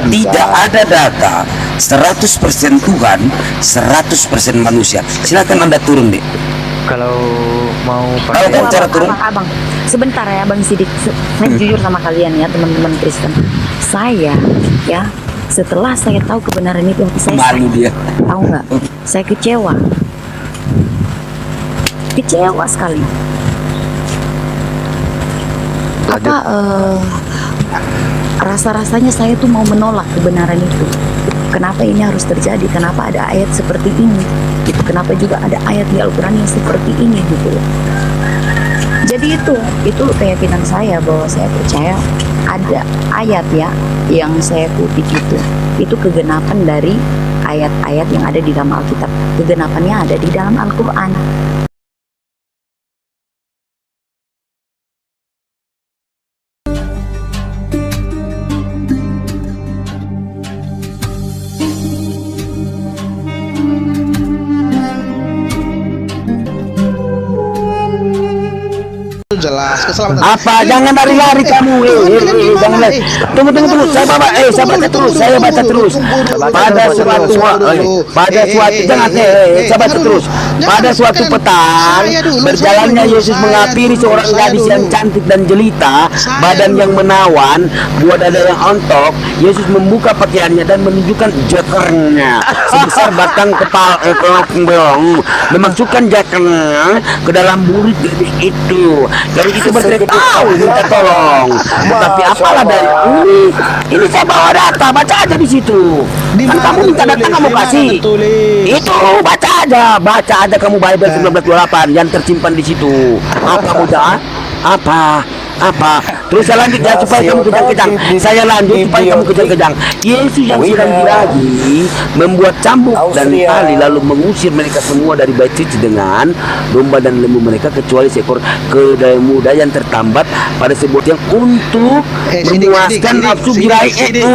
Tidak ada data 100% Tuhan, 100% manusia. Silakan Anda turun deh. Kalau mau Tahu pakai kan cara turun? Abang, sebentar ya Bang Sidik. Saya jujur sama kalian ya teman-teman Kristen. Saya ya setelah saya tahu kebenaran itu hati saya Malu dia. tahu nggak? Saya kecewa sekali. Apa rasa-rasanya saya tuh mau menolak kebenaran itu. Kenapa ini harus terjadi? Kenapa ada ayat seperti ini? Gitu. Kenapa juga ada ayat di Al-Quran yang seperti ini gitu loh. Jadi itu keyakinan saya bahwa saya percaya ada ayat ya yang saya kutip itu kegenapan dari ayat-ayat yang ada di dalam Alkitab. Kegenapannya ada di dalam Al-Quran. Jelas keselamatan. Apa? Jangan lari-lari kamu. Jangan lari. Tunggu. Saya baca terus. Pada suatu jangan saya baca terus. Pada suatu petang, berjalannya Yesus menghampiri seorang gadis yang cantik dan jelita, badan yang menawan, buah dada yang ontok. Yesus membuka pakaiannya dan menunjukkan jakernya sebesar batang kepala memasukkan jakernya ke dalam mulut gadis itu. Dari itu berteriak tahu minta tolong. Tetapi apalah dari ini saya bawa data, baca aja di situ. Kan kamu minta data kamu kasih. Itu baca aja kamu Bible 1928 yang tersimpan di situ. Apa kamu jangan? Apa? Terus saya lanjut ya supaya kamu kejang-kejang. Saya lanjut supaya kamu kejang-kejang. Yesus yang sedang diraji membuat cambuk dan tali lalu mengusir mereka semua dari bait suci dengan domba dan lembu mereka kecuali seekor keledai muda yang tertambat pada sebuah tiang untuk memuaskan nafsu birahi itu.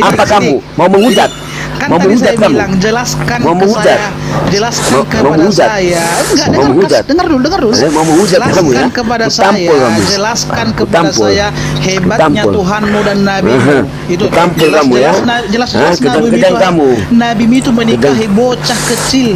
Apa kamu mau menghujat? Kan tadi saya bilang jelaskan ke saya, jelaskan kepada saya. Enggak, dengar dulu. Jelaskan kepada saya, jelaskan kepada saya hebatnya Tuhanmu dan Nabi-Mu. Itu jelas Nabi itu menikahi bocah kecil.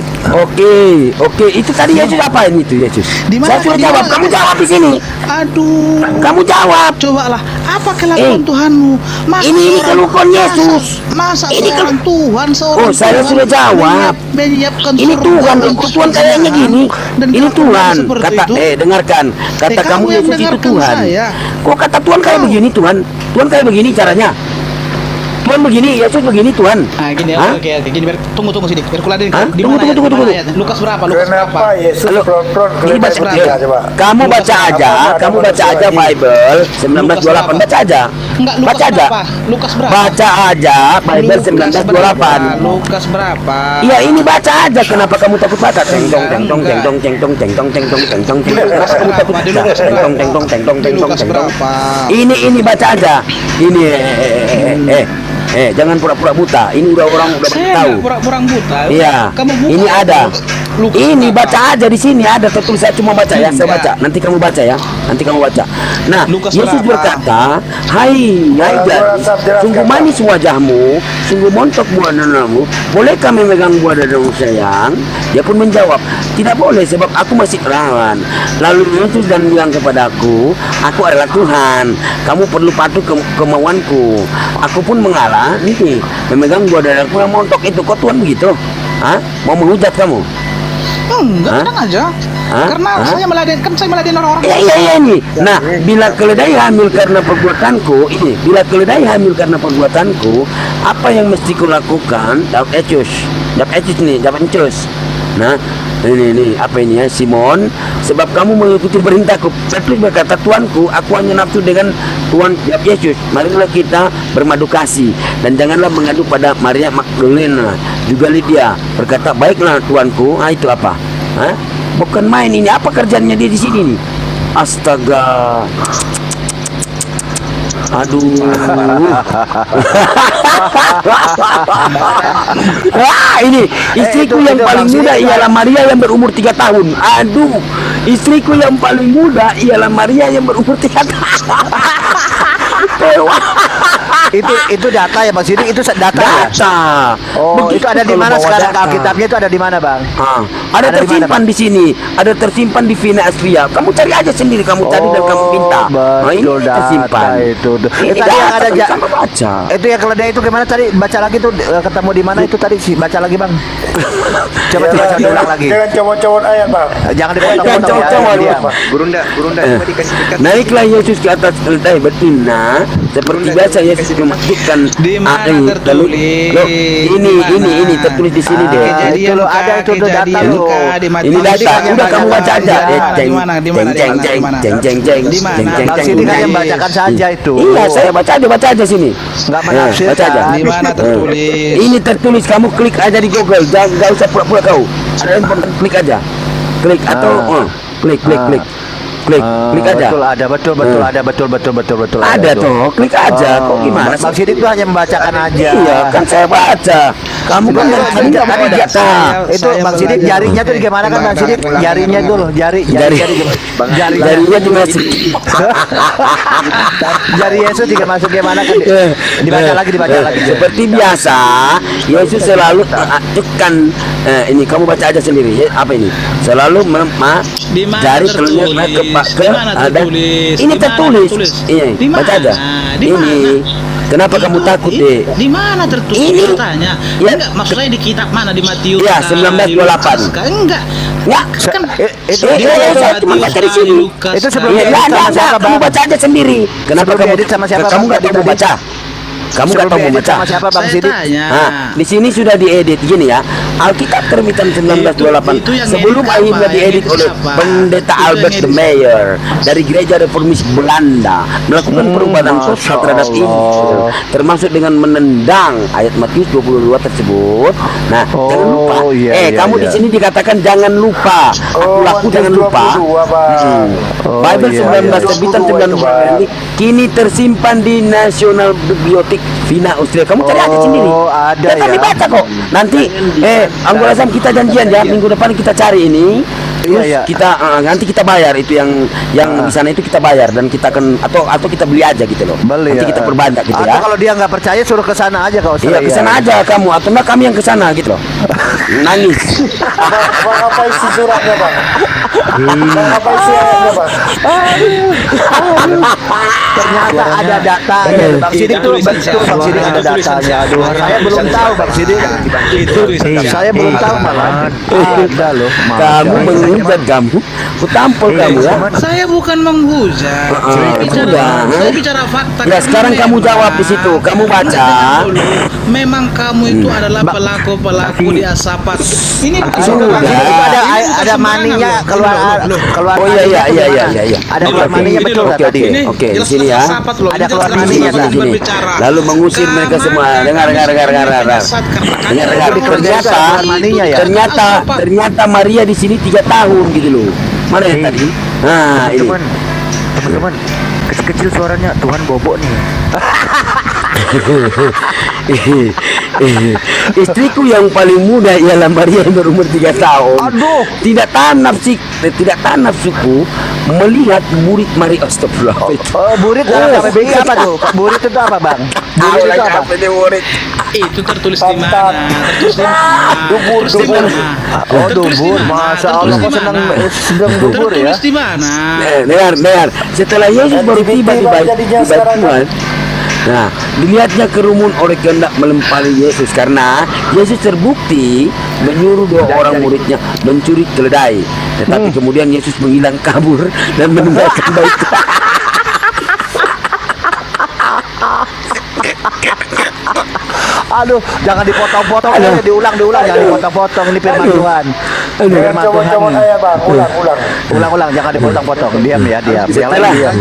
Oke, itu tadi Yesus apa ini itu Yesus? Saya sudah jawab, kamu jawab di sini. Aduh, kamu jawab. Cobalah, apa kelakuan Tuhanmu? Ini kelakuan Yesus. Masa seorang Tuhan, seorang saya sudah jawab. Ini Tuhan, Tuhan kayaknya gini. Ini Tuhan. Kata dengarkan. Kata kamu Yesus itu Tuhan. Kok kata Tuhan kayak begini Tuhan? Tuhan kayak begini caranya. Tuhan begini, Yesus begini Tuhan. Nah, gini ya, oke, gini tunggu sini. Biar kuladen. Tunggu. Lukas berapa? Kenapa Yesus ini baca coba. Kamu baca aja Bible 1928 baca aja. Enggak, baca aja. Lukas berapa? Baca aja Bible 1928. Lukas berapa? Iya, ini baca aja. Kenapa kamu takut baca? Kamu takut baca? Ini baca aja. Ini jangan pura-pura buta. Ini udah tahu. Pura-pura buta. Iya. Ini ada. Ini baca aja di sini ada tertulis. Saya cuma baca ya. Saya baca. Nanti kamu baca ya. Nah, Yesus berkata, Hai gadis, sungguh manis wajahmu, sungguh montok buah dadamu. Bolehkah memegang buah dadamu sayang? Dia pun menjawab, tidak boleh sebab aku masih perawan. Lalu Yesus dan bilang kepadaku, aku adalah Tuhan. Kamu perlu patuh kemauanku. Aku pun mengalah nih memegang buah dadaku yang montok itu. Kok Tuhan begitu? Mau menghujat kamu? Enggak, tenang aja. Karena saya meladen orang-orang. Iya ini. Nah, bila keledai hamil karena perbuatanku, apa yang mesti kulakukan? Dapat encus. Nah, ini apa ini ya, Simon? Sebab kamu mengikuti perintahku. Petrus berkata, Tuanku, aku hanya nafsu dengan Tuhan Yesus. Marilah kita bermadu kasih dan janganlah mengadu pada Maria Magdalena. Juga Lydia berkata, baiklah Tuanku. Itu apa? Bukan main ini. Apa kerjanya dia di sini nih? Astaga. Aduh. Ini istriku yang paling muda ialah Maria yang berumur 3 tahun. Aduh. Istriku yang paling muda ialah Maria yang berumur 3 tahun. Itu data ya Bang Sidik, itu data ya? Data. Oh, itu ada di kalau mana bawa sekarang data. Alkitabnya itu ada di mana Bang? Ada Ada di mana, tersimpan Bang? di sini, ada tersimpan di Vina Astria. Kamu cari aja sendiri, kamu cari dan kamu minta. Ini Betul, data tersimpan. itu. Ini Tadi yang data, ada kamu baca. Itu yang keledai itu gimana tadi? Baca lagi tuh, ketemu di mana itu tadi sih? Baca lagi Bang. Coba dibaca ulang lagi. Jangan cowok-cowok ayat, Bang. Jangan Jangan dipotong-potong ya. cowok-cowok, Diam. Burunda coba dikasih dekat. Naiklah Yesus ke atas keledai betina seperti biasa Yesus memasukkan Di mana air. tertulis? Loh, Di mana? ini tertulis di sini deh. Itu loh, ada itu tuh data loh. Ini data, udah kamu baca aja. Di mana? Di mana? Jeng jeng jeng jeng jeng Di mana? jeng jeng Bang jeng. Sidik hanya membacakan saja itu. Iya, saya baca aja sini. Nggak Nah, menafsirkan. baca aja. Di mana tertulis? Ini tertulis, kamu klik aja di Google, jangan usah pura-pura kau. Ada handphone, klik aja. Klik atau klik klik aja. Betul, ada betul. Ada tuh, klik aja. Kok gimana? Bang Sidik tuh hanya membacakan aja. Iya, kan saya baca. Kamu kan tadi nggak mau data. Itu Bang Sidik jarinya tuh gimana kan Bang Sidik? Jarinya itu loh, jari Jarinya dimasuk. jari Yesus juga masuk gimana kan? Dibaca lagi. Seperti biasa, Yesus selalu aktifkan ini. Kamu baca aja sendiri. Apa ini? Selalu Di mana jari tertulis? telurnya ke Di mana ada. tertulis? Ini Di mana tertulis. tertulis? Iya, Di baca aja. mana? Di Ini. mana? Kenapa kamu takut, Dek? Di mana tertulis? Ini. Tanya. Ya. Enggak, maksudnya di kitab mana? Di Matius? Ya, kah? 1928. Di Lukas kah? Enggak. Ya, Kan itu saya cuma baca di sini. Itu sebelum Iya, diedit sama siapa, kamu Bang? baca aja sendiri. Kenapa Sebelum kamu diedit sama siapa, Kamu Bang? nggak tahu baca? Kamu nggak tahu baca? sama siapa Bang saya Sidik? tanya. Di sini sudah diedit gini ya. Alkitab terbitan 1928 Itu yang sebelum edit akhirnya apa? diedit Yang edit oleh siapa? Pendeta Itu Albert yang de edit Meyer dari Gereja Reformis Belanda melakukan perubahan Masya sosial terhadap Allah. Injil termasuk dengan menendang ayat Matius 22 tersebut. Nah, jangan lupa. Iya, Kamu di sini dikatakan jangan lupa. Aku laku jangan lupa. Bible iya, 19 iya. terbitan 19 ini kini tersimpan di National Bibliothek Vina Austria. Kamu cari aja sendiri. Ada Kan ya. dibaca kok. Nanti Anggora Azam kita janjian ya minggu depan kita cari ini. Terus Iya. kita nanti kita bayar itu yang di sana itu kita bayar dan kita akan atau kita beli aja gitu loh. Beli Nanti ya. kita perbanyak gitu Atau ya. kalau dia nggak percaya suruh ke sana aja kau. Iya, ke sana aja kamu atau enggak kami yang ke sana gitu loh. Nangis. Bang, apa isi suratnya, Bang? Bang, apa isi ayatnya, Bang? Ternyata ada data ya. Bang Sidik tuh tulisan betul siapa? Bang Sidik ada Tulisan datanya. siapa? Aduh, saya belum tahu Bang Sidik. Itu tulisan siapa? Saya belum tahu malah. Ada loh. Kamu menghujat kamu. Ku tampol kamu ya. Saya bukan menghujat. Saya bicara fakta. Ya, sekarang kamu jawab di situ. Kamu baca. Memang kamu itu adalah pelaku di Asapat. Ini Sudah. Itu ada maninya keluar. Oh iya. Ada keluar maninya betul Oke, nggak tadi? Oke, di sini ya. Ada keluar maninya Di tadi. sini. Lalu mengusir mereka semua. Dengar. Ternyata Maria di sini 3 tahun gitu loh. Mana yang tadi? Nah, ini. Teman-teman, kecil-kecil suaranya Tuhan bobok nih. Istriku yang paling muda ialah Maria yang berumur 3 tahun. Aduh. Tidak tahan nafsuku melihat murid Maria. Astagfirullah. Burit dalam KBBI apa tuh? Burit itu apa Bang? Burit itu apa? itu tertulis di mana? Tertulis di mana? Dubur. Oh dubur, Masya Allah kok sedang dubur ya? Tertulis di mana? Dengar. Setelah Yesus baru tiba di bait Tuhan, nah, dilihatnya kerumun oleh kehendak melempari Yesus karena Yesus terbukti menyuruh 2 orang muridnya mencuri keledai. Tetapi kemudian Yesus menghilang kabur dan meninggalkan bait. Aduh, jangan dipotong-potong, diulang, jangan dipotong-potong. Ini firman Tuhan. Firman Tuhan. Coba ayat, Bang. Ulang. Ulang, jangan dipotong-potong. Diam ya, diam. Yang lain diam.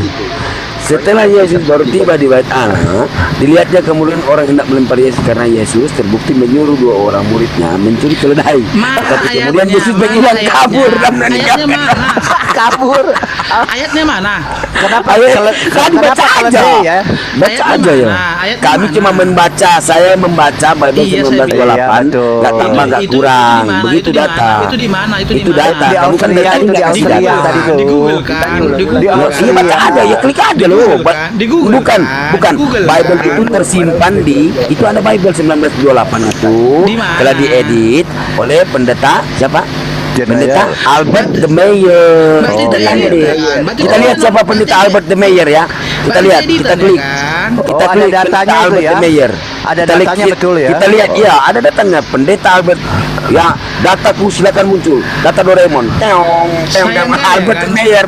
Setelah Yesus baru tiba di bait Allah, dilihatnya kemudian orang hendak melempari Yesus karena Yesus terbukti menyuruh 2 orang muridnya mencuri keledai. Tetapi kemudian Yesus menghilang kabur dan meninggalkan. Ayatnya mana? Kabur. Ayatnya mana? Kenapa Ayo, kele- kan kenapa baca aja. keledai ya? Baca Ayat aja ya. mana? Ayat Kami mana? cuma membaca, saya membaca Bible Iya, 1928, iya, betul. nggak tambah nggak kurang. di mana? Begitu Itu di data. mana? Itu di mana? Itu di Itu mana? data. Di Kamu kan Austria, dari tadi itu di nggak kasih Austria data. tadi tuh. Di Google kan, di Google. Di Iya, Austria. baca aja ya, klik aja Di loh. Google kan? Di Google Bukan, kan? bukan. Di Google Bible kan? itu tersimpan itu ada Bible 1928 itu Di mana? telah diedit oleh pendeta siapa? Jenayah. Pendeta Albert de Meyer. Berarti Oh, dari kan edit, deh. kan? Berarti Kita dari lihat siapa edit. pendeta Albert de Meyer ya. Kita Berarti lihat, editan kita ya klik. kan? Oh, Kita ada klik datanya pendeta itu Albert ya? de Meyer. Ada Kita datanya lihat, betul ya? Kita lihat, iya ada datanya. Pendeta Albert. Ya, dataku silakan muncul. Data Doraemon. Teong, teong, Sayang teong. kan, Albert ya de kan? Meyer.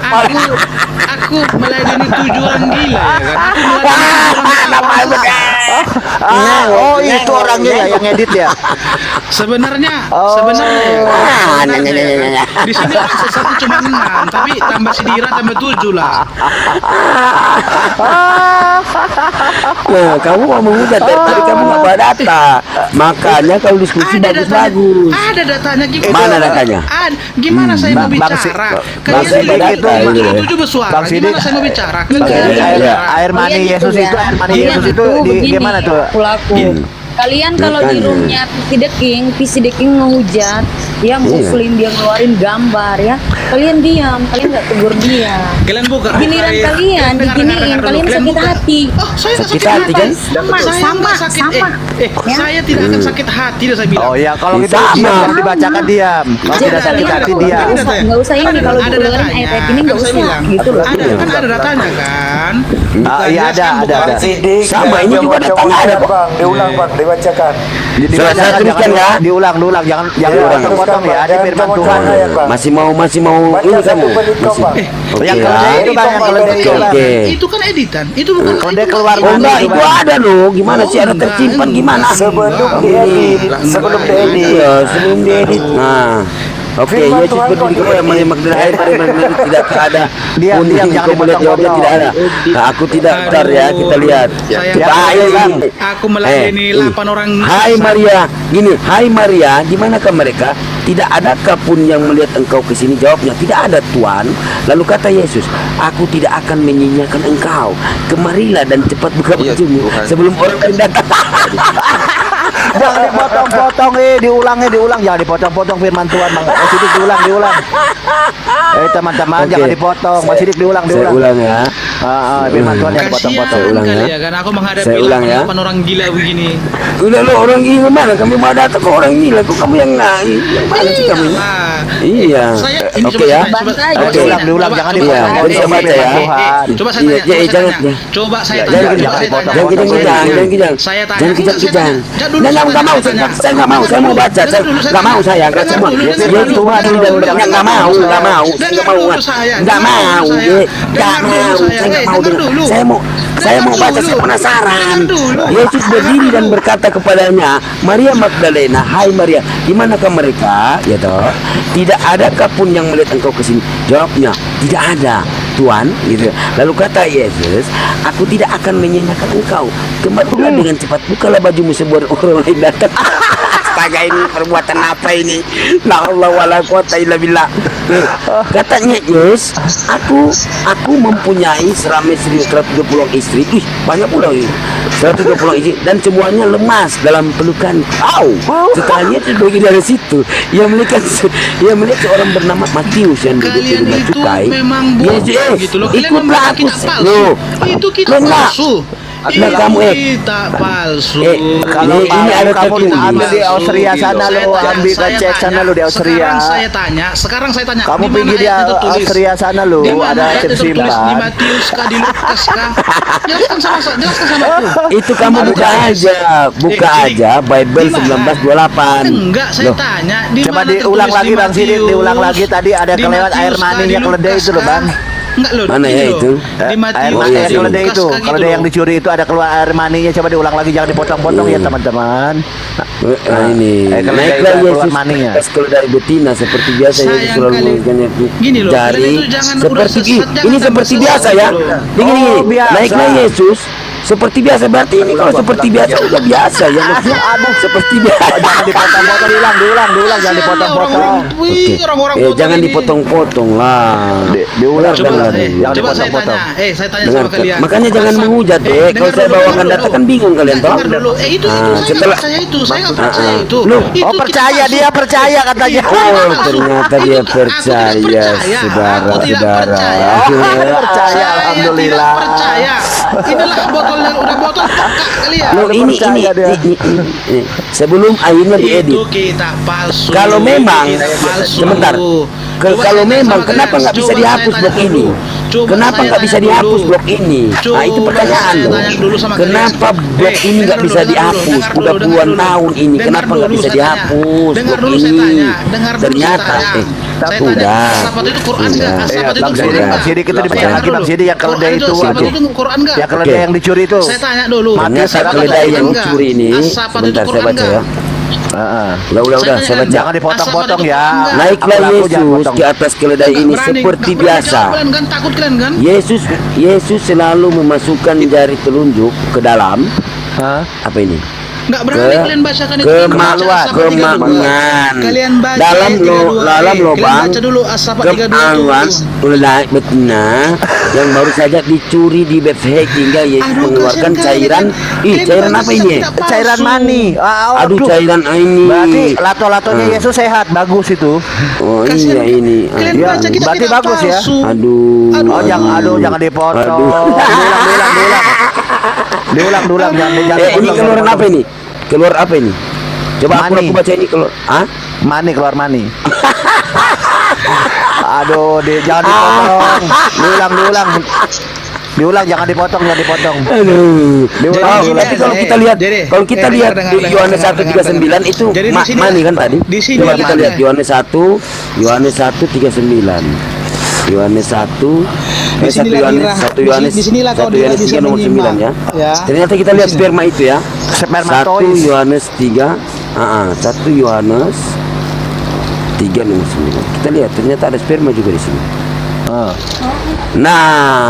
Aku melayani 7 orang gila ya kan? Aku melayani 7 orang Nama Albert. Oh, itu orangnya ya yang edit ya. Sebenarnya, Oh. sebenarnya ya. Ah, Sebenarnya nyanyi, ya nyanyi, kan? Di sini akses aku cuma 6, tapi tambah si Dira tambah 7 lah. Nah, kamu mau menghujat dari tadi kamu nggak bawa data. Makanya kalau diskusi bagus-bagus. Ada datanya gimana? Mana datanya? Gimana saya mau Bang Si- bicara? Bang Sidik itu tujuh bersuara. Bang Sidik. Gimana saya mau bicara? Bang Sidik, Iya. air mani Kalian Yesus itu ya, itu, air mani kalian Yesus itu begini, gimana tuh? Pelaku. Kalian kalau di Makanya. roomnya PC The King ngehujat, ya Muslim dia ngeluarin gambar ya. Kalian diam, kalian nggak tegur dia. Kalian buka. Giliran kalian diginiin, kalian sakit hati. Oh, saya nggak Sakit sakit hati, hati. kan? Saya nggak sakit. sama. Ya? Saya tidak akan sakit hati, dah saya bilang. Oh ya, kalau gitu Sama. diam, jangan dibacakan diam. Kalau Jadi tidak sakit kalian hati nggak diam. usah, nggak usah ini kalau Ada dikeluarin datanya, ayat ini kan nggak saya usah bilang. gitu loh. Ada, kan ada datanya kan. Ah, iya, Jelas kan, ada, bukan? ada. Sidik, Sama, ini yang juga baca datang ada, ulang, kok. Bang. Diulang, Bang, dibacakan. Saya teruskan ya. Diulang, jangan Ya, potong-potong ya. Ada Jangan firman potong Tuhan. ayat, Bang. Masih mau Baca ini kamu. satu penikau, Masih. Bang. Oke Yang ya. keledai itu Bang, yang keledai itu Bang. Oke. Itu kan editan. Itu bukan. Keledai itu keluar kan Oh mana enggak, itu, itu Bang? ada loh. Gimana sih ada enggak, tersimpan gimana? Sebelum Enggak, diedit, enggak, sebelum enggak. diedit. Iya, sebelum diedit. Nah, oke, Firman Yesus Tuhan berdiri kok kepada diedit. Maria Magdalena, hai Maria Magdalena, tidak ada. Diam, pun diam, yang jangan kau melihat jawabnya dipotong-potong. tidak ada. Nah, aku tidak bentar ya, kita lihat. Saya Bahaya Bang. ini. Aku melayani 8 orang. Hai Maria, gini, hai Maria, di manakah mereka? Tidak adakah pun yang melihat engkau ke sini? Jawabnya, tidak ada Tuhan. Lalu kata Yesus, aku tidak akan menyinyakan engkau. Kemarilah dan cepat buka bajumu sebelum orang lain datang. Jangan dipotong-potong diulang, jangan dipotong-potong firman Tuhan Bang. Mas Sidik diulang. Teman-teman Oke. jangan dipotong. Mas Sidik diulang. Saya ulang ya. Firman Tuhan yang Kasihan dipotong-potong. Saya ulang kali ya. ya kan aku menghadapi Saya ulang ya. 8 orang gila begini. Udah lo orang gila mana? Kami mau datang ke orang gila, kok kamu yang naik? Mana sih kamu? Lah. Iya. Saya ini Oke coba ya. saya- coba- Bangsa coba aja. saya- Diulang, coba- jangan coba- dipotong. coba- Bisa baca ya. Coba saya Iya, tanya, iya, coba saya jangan, tanya. ya. Coba saya Jangan, tanya. jangan Coba saya potong, tanya. Jangan potong, kejang, potong. jangan kejang. Saya tanya. Jangan Enggak, saya kejang. tanya. Jangan dulu, Nah, saya nggak tanya, mau, saya tanya. saya nggak mau, saya mau baca, Dengar dulu, nggak mau saya, nggak dengar semua. dulu, Ya, dengar dulu, Tuhan dengar udah dulu, nggak dengar mau, dulu, nggak mau, dengar nggak mau, dulu saya, nggak dengar mau, dulu saya, nggak dengar dulu mau, saya, saya nggak mau dengar dengar. dulu. Saya mau Dengar baca, saya dulu. penasaran. Dengar dulu. Yesus berdiri dan berkata kepadanya, Maria Magdalena, hai Maria, di manakah mereka? Ya toh, tidak adakah pun yang melihat engkau ke sini? Jawabnya, tidak ada Tuhan, gitu. Lalu kata Yesus, aku tidak akan menyanyikan engkau. Kemarilah dengan cepat, bukalah bajumu sebelum orang lain datang. Astaga, ini perbuatan apa ini? La Allah wala quwata illa billah. Katanya Yesus, aku mempunyai seramai 130 istri. Ih, banyak pula ini. 130 istri dan semuanya lemas dalam pelukan. Setelahnya itu bagi dari situ. Ia melihat seorang bernama Matius yang duduk di Kalian rumah itu cukai. memang Dia bodoh gitu loh. Kalian ikutlah membuat aku. kitab palsu. Loh, Itu kita lo enggak. palsu. Nah, kamu, Kita palsu. Kalau Ini ada kamu tertulis. ambil di Austria sana Saya lo, tanya, ambil ke saya cek tanya. sana lo di Austria. Sekarang saya tanya. Kamu di mana pergi di ayat itu tertulis? Austria sana lo, Di mana ada ayat itu tertulis? Di tersimpan. Matius kah, di Lukas kah? Jelaskan sama aku. Itu kamu buka aja Bible Di mana? 1928. Enggak, saya Loh, tanya di Coba mana diulang tertulis lagi di Bang Sidik, Matius? diulang lagi tadi ada Di kelewat Matius air kah, maninya di keledai Lukas itu loh kah? Bang. Enggak loh. Mana gini ya loh. itu? Di Air Matius mani iya, yang iya. keledai Lukas itu, kah gitu keledai yang loh. dicuri itu ada keluar air maninya. Coba diulang lagi, jangan dipotong-potong ya teman-teman. Nah ini keledai naiklah itu keluar Yesus maninya. atas keledai betina seperti biasa Yesus Sayang selalu kali. menggunakan Gini loh, jari kalian itu jangan udah seperti sesat, jangan ini tambah seperti sesat biasa ya. gitu loh. Begini Oh, biasa. naiklah Yesus Seperti biasa berarti ini kalau seperti biasa udah biasa ya maksudnya ada seperti biasa. Jangan dipotong-potong, diulang, jangan dipotong-potong. Oke. Jangan dipotong-potong lah. Diulang Dengarkan dulu. lagi. Jangan Coba saya dipotong-potong. tanya, saya tanya sama Dengarkan. kalian. Makanya jangan menghujat dengar kalau saya dulu, bawakan dengar data dulu. kan bingung kalian toh. Dengar dulu. Itu saya setelah- nggak percaya itu, saya nggak percaya itu. Loh, Itu Oh kita percaya, palsu. dia percaya katanya. Oh, ternyata dia Aku tidak percaya, saudara-saudara. Percaya, Saya alhamdulillah. tidak percaya. Inilah botol yang udah botol kakak kalian. Loh, ini percaya dia. ini. Sebelum akhirnya diedit. Itu kita palsu. Kalau memang Kita palsu. sebentar. Coba Kalau saya memang tanya sama kenapa kalian. nggak bisa Coba dihapus saya blok tanya ini? dulu. Coba Kenapa saya nggak bisa tanya dihapus dulu. blok ini? Nah itu Coba pertanyaan saya loh. tanya dulu sama kalian. Kenapa blok ini nggak dengar bisa dulu, dengar dihapus? dulu, Udah dengar puluhan dulu. tahun ini, Dengar kenapa nggak dulu, bisa saya tanya. dihapus Dengar blok dulu saya ini? tanya. Dengar dulu saya Ternyata, tanya. Saya tanya, udah. Asafat itu Quran nggak? Udah. Asafat itu Bang Quran Sidik, nggak? Bang Sidik itu Saya dibaca tanya lagi, Bang dulu. Sidik yang keledai Quran itu. Asafat itu Quran nggak? Ya keledai Oke. yang dicuri itu. Saya tanya dulu. Ternyata Asafat itu keledai Quran yang nggak? curi ini, Asafat itu sebentar saya Quran baca ya. nggak? Heeh. Udah, Saya saya tanya, baca. Jangan dipotong-potong ya. Naiklah Aku jangan Yesus potong. ke atas keledai ini Nggak berani, seperti nggak berani biasa. jawab kalian kan? Takut kalian kan? Yesus selalu memasukkan jari telunjuk ke dalam Hah? apa ini? Nggak berani kalian bacakan itu. Kemaluan, Asapa 32. kemangan. Kalian baca Dalam ayat 32. dalam Kalian lubang baca dulu Asapa 32 kemaluan itu. ulai betina yang baru saja dicuri di Bethlehem hingga Yesus Aduh, mengeluarkan kasihan cairan. kalian. Cairan Kalian apa ini? tidak palsu. Cairan mani. Aduh, cairan ini. Berarti lato-latonya Ah. Yesus sehat, bagus itu. Oh Kasihan. iya ini. Kalian Iya, baca kita berarti tidak bagus ya. palsu. Aduh. Oh, jangan dipotong. Aduh. Diulang, jangan ini dipotong. keluaran apa ini? Keluar apa ini? Coba Mani. aku baca ini keluar. Hah? Mani keluar mani. Aduh, jangan dipotong. Diulang, jangan dipotong. Aduh. Diulang, Oh, diulang. tapi kalau kita lihat, kalau kita lihat di Yohanes 1:39 itu Jadi di sini- mani kan tadi. di sini Coba ada kita lihat mani. Yohanes 1:39. Yohanes 1 Di sinilah Yohanes dirah- 1 Yohanes di sinilah kau 1 Yohanes bisa 3 nomor 9 ya. Ya. Ternyata kita lihat sperma itu ya. 1 Spermatoid. Yohanes 3 1 Yohanes 3 nomor 9. Kita lihat ternyata ada sperma juga di sini. Nah,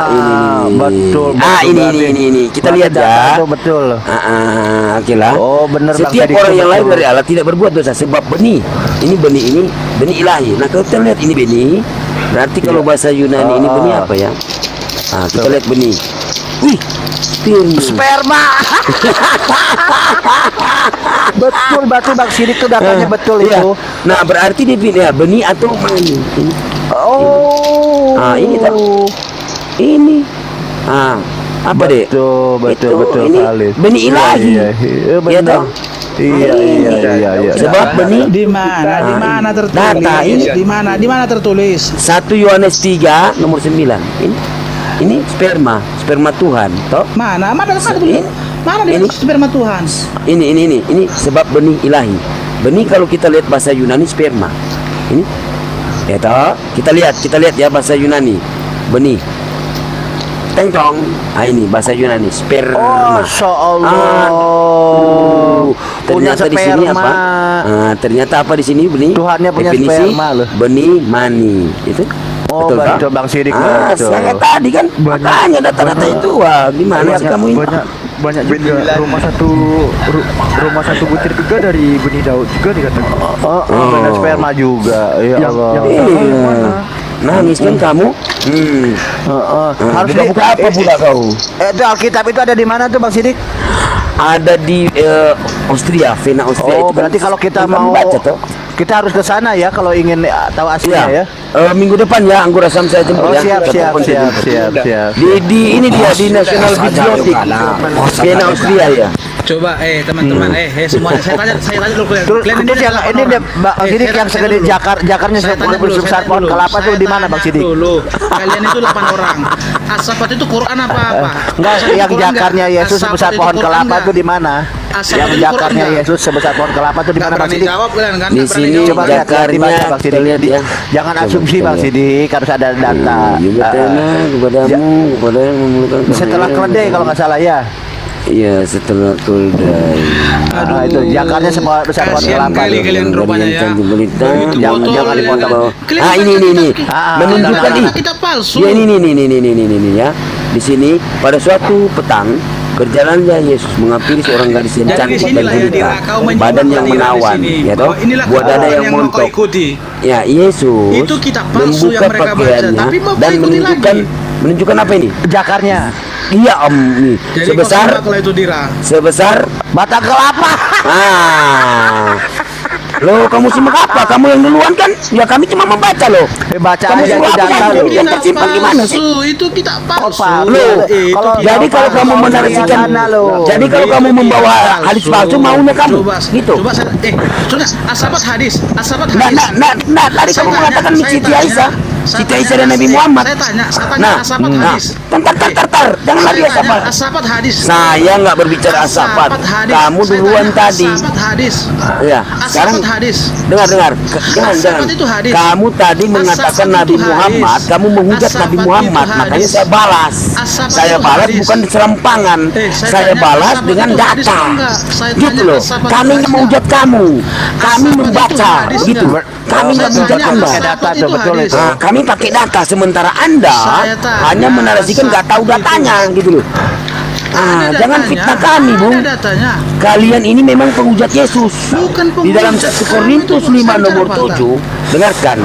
ini betul, ini berarti. ini. Kita lihat ya. Betul. Oke lah. Oh, benar, Bang Setiap Sidik, orang yang betul. lahir dari Allah tidak berbuat dosa sebab benih. Ini benih ilahi. Nah, kalau kita lihat ini benih, berarti kalau bahasa Yunani ini benih apa ya? Kita lihat benih. Wih, Sperma. Betul, berarti Bang Sidik tuh datanya betul Iya. itu. Nah, berarti dia pilih benih atau mani. Ini. Oh. Ini tak. Ini. Apa deh? Betul ini Khalid. benih ilahi. Iya, Iya benar. toh? Iya. Sebab benih Di mana? Di mana tertulis? Data ini. Di mana tertulis? 1 Yohanes 3 nomor 9. Ini sperma Tuhan, toh? Mana Ini. di sperma Tuhan? Ini sebab benih ilahi. Benih kalau kita lihat bahasa Yunani sperma. Ini. Ya toh? Kita lihat ya bahasa Yunani. Benih. Tengtong. Ini bahasa Yunani sperma. Masya Allah. Punya Ternyata di sini sperma. apa? Ternyata apa di sini benih? Tuhannya punya Definisi sperma loh. benih mani. Itu. Oh, Betul, betul, Pak? Bang Sidik, betul. Saya tadi kan makanya data-data itu wah gimana sih kamu ini? banyak juga rumah satu butir juga dari benih Daud juga dikatakan. Benar sperma juga. Ya Allah. Iya. Nangis kan kamu? Harus buka apa pula kau? Itu Alkitab itu ada di mana tuh Bang Sidik? Ada di Austria, Vienna Austria Oh, itu. berarti kalau kita mau baca toh? kita harus ke sana ya kalau ingin tahu aslinya ya. Minggu depan ya Anggur Asam saya jemput Oh, ya. siap. Di ini dia di National Bibliothek Vienna Austria ya. Coba teman-teman semuanya saya tanya dulu kalian. Terus Kalian yang ini dia Bang Sidik yang segede jakarnya saya tanya dulu, sebesar pohon kelapa tuh di mana Bang Sidik? Dulu. Kalian itu 8 orang. Asafat itu Quran apa? Enggak, Asafat yang itu Quran jakarnya nggak? Yesus Asafat sebesar itu pohon Quran kelapa nggak? tuh di mana? Asafat Yang itu Quran jakarnya nggak? Yesus sebesar pohon kelapa tuh di Nggak mana Bang berani Sidik? jawab kalian kan? Di Nggak berani sini jawab. Coba lihat jakarnya dibaca, Bang Sidik. kita lihat ya. Jangan Coba asumsi kita Bang lihat. Sidik, harus ada data. Juga kepadamu, kepada yang memulakan Setelah kebaikan. keledai kalau nggak salah ya. Iya, setelah keledai. Itu jakarnya semua besar pohon Kasihan kelapa. kali tuh. kalian rupanya ya. Berita, Begitu jangan- botol jangan ya. dipotong. Kalian ini baca ini kita- Ah, menunjukkan kita nih. kita palsu. Ya ini ya. Di sini pada suatu petang berjalannya Yesus menghampiri seorang gadis yang Jadi di cantik dan sinilah ya jelita, Dira, kau menjawab badan yang Dira di menawan, sini. ya toh, Bahwa inilah buah dada Quran yang yang mau kau montok. ikuti. Ya, Yesus Itu kitab palsu membuka yang mereka baca, pakaiannya tapi mau dan ikuti menunjukkan lagi. menunjukkan apa ini? Jakarnya. Iya om, nih. Jadi sebesar kau simak lah itu Dira. sebesar Batang kelapa. ah. Loh, kamu simak apa? Kamu yang duluan kan? Ya kami cuma membaca loh. Baca Kamu aja simak itu apa? data Yang lu. yang tersimpan gimana sih? Itu kitab palsu. palsu. Loh, Kalau jadi kalau kamu menarasikan, jadi kalau kamu membawa hadis palsu maunya kamu, Coba, gitu. Coba saya, sudah asabat hadis. Nah, tadi kamu mengatakan Siti Aisyah, Siti Aisyah dan Nabi Muhammad. Saya tanya Nah, asabat hadis. tar, jangan lagi Saya tanya asabat. asabat hadis. Saya nggak berbicara asabat. hadis. Kamu Saya duluan tanya tadi. Asabat hadis. Ya, sekarang Asabat hadis. dengar, jangan. Asabat itu hadis. Kamu tadi mengatakan Asabat Nabi itu Muhammad, hadis. kamu menghujat Asabat Nabi itu Muhammad, hadis. makanya saya balas. Asabat Saya itu balas hadis. bukan serampangan, Saya saya tanya, balas asabat dengan itu hadis data. atau enggak? Saya Gitu tanya, loh. asabat Kami itu nggak hadis menghujat kamu, kami Asabat itu membaca, hadis gitu. enggak? Kami nggak Saya menghujat tanya, Anda. Pakai data asabat tuh, itu betul hadis. itu. Nah, kami pakai data, sementara Anda Saya tanya, hanya menarasikan nggak tahu asabat itu. datanya, gitu loh. Ah, Ada jangan datanya, fitnah kami, Bung. Ada datanya. Kalian ini memang penghujat Yesus. Bukan Di dalam penghujat, 1 kamu Korintus itu 5 saya nomor bicara fakta. 7, dengarkan.